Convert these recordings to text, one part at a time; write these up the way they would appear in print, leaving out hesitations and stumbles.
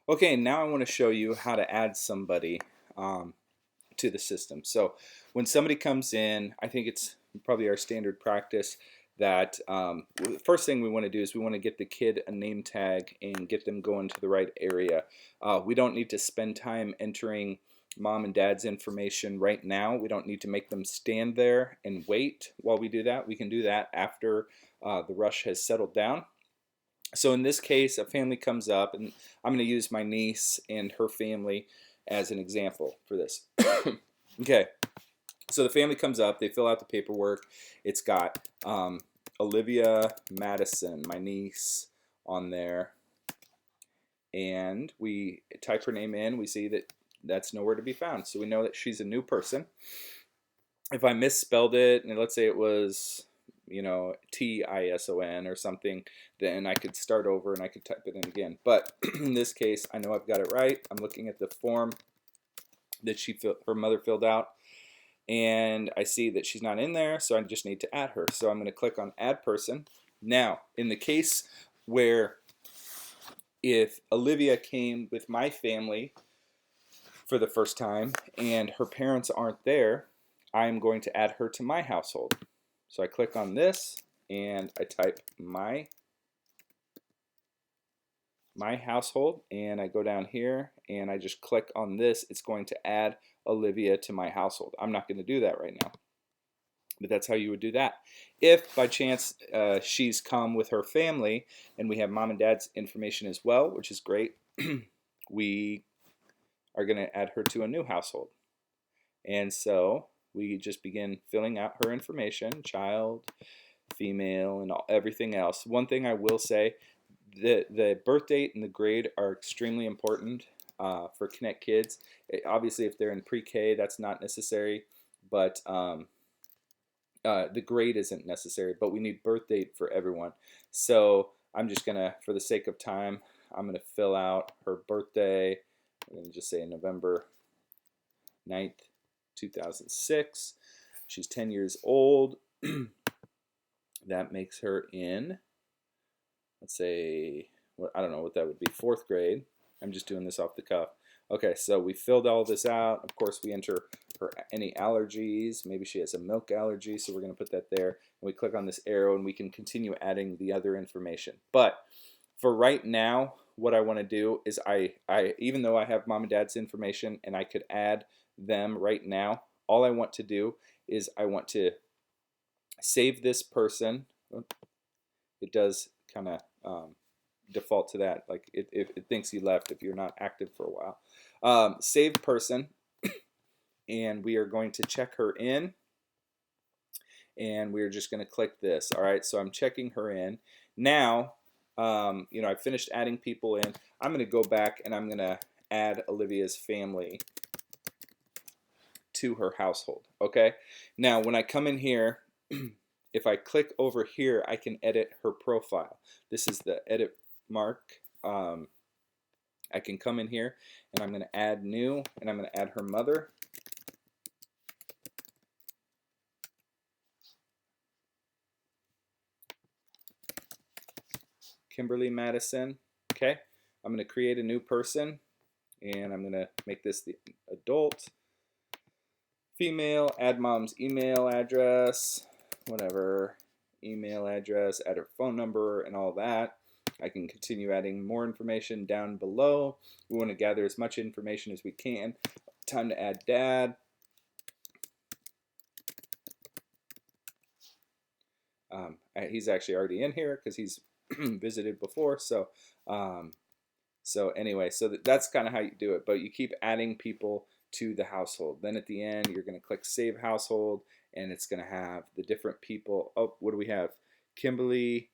Okay, now I want to show you how to add somebody to the system. So when somebody comes in, I think it's probably our standard practice that the first thing we want to do is we want to get the kid a name tag and get them going to the right area. We don't need to spend time entering mom and dad's information right now. We don't need to make them stand there and wait while we do that. We can do that after the rush has settled down. So in this case, a family comes up, and I'm going to use my niece and her family as an example for this. Okay, so the family comes up, they fill out the paperwork. It's got Olivia Madison, my niece, on there, and we type her name in. We see that that's nowhere to be found, so we know that she's a new person. If I misspelled it, and let's say it was, Tison or something, then I could start over and I could type it in again. But in this case, I know I've got it right. I'm looking at the form that her mother filled out, and I see that she's not in there, so I just need to add her. So I'm going to click on Add Person. Now, in the case where if Olivia came with my family for the first time and her parents aren't there, I'm going to add her to my household. So I click on this and I type my household, and I go down here and I just click on this. It's going to add Olivia to my household. I'm not going to do that right now, but that's how you would do that. If by chance she's come with her family and we have mom and dad's information as well, which is great, we are going to add her to a new household. And so we just begin filling out her information, child, female, and everything else. One thing I will say, the birth date and the grade are extremely important for Connect Kids. Obviously, if they're in pre-K, that's not necessary, but the grade isn't necessary, but we need birth date for everyone. So I'm just going to, for the sake of time, I'm going to fill out her birthday. I'm going to just say November 9th, 2006. She's 10 years old. That makes her in, let's say, I don't know what that would be, 4th grade. I'm just doing this off the cuff. Okay, so we filled all this out. Of course, we enter her any allergies. Maybe she has a milk allergy, so we're going to put that there. And we click on this arrow, and we can continue adding the other information. But for right now, what I want to do is I even though I have mom and dad's information and I could add them right now, all I want to do is I want to save this person. It does kind of default to that, like it thinks you left if you're not active for a while. Save person, and we are going to check her in, and we're just going to click this. All right, so I'm checking her in now. I've finished adding people in. I'm going to go back and I'm going to add Olivia's family to her household. Okay, now when I come in here, if I click over here, I can edit her profile. This is the edit mark. I can come in here and I'm going to add new, and I'm going to add her mother. Kimberly Madison. Okay, I'm going to create a new person, and I'm going to make this the adult, female, add mom's email address, whatever, email address, add her phone number, and all that. I can continue adding more information down below. We want to gather as much information as we can. Time to add dad. He's actually already in here because he's visited before. So anyway, that's kind of how you do it. But you keep adding people to the household. Then at the end, you're going to click Save Household, and it's going to have the different people. Oh, what do we have? Kimberly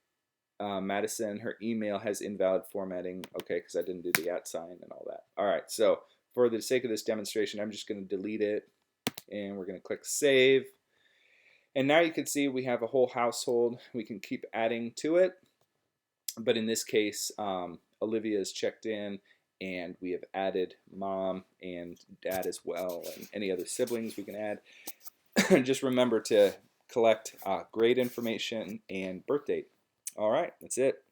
Madison, her email has invalid formatting. Okay, because I didn't do the @ sign and all that. All right, so for the sake of this demonstration, I'm just going to delete it, and we're going to click Save. And now you can see we have a whole household. We can keep adding to it. But in this case, Olivia is checked in, and we have added mom and dad as well, and any other siblings we can add. Just remember to collect grade information and birth date. All right, that's it.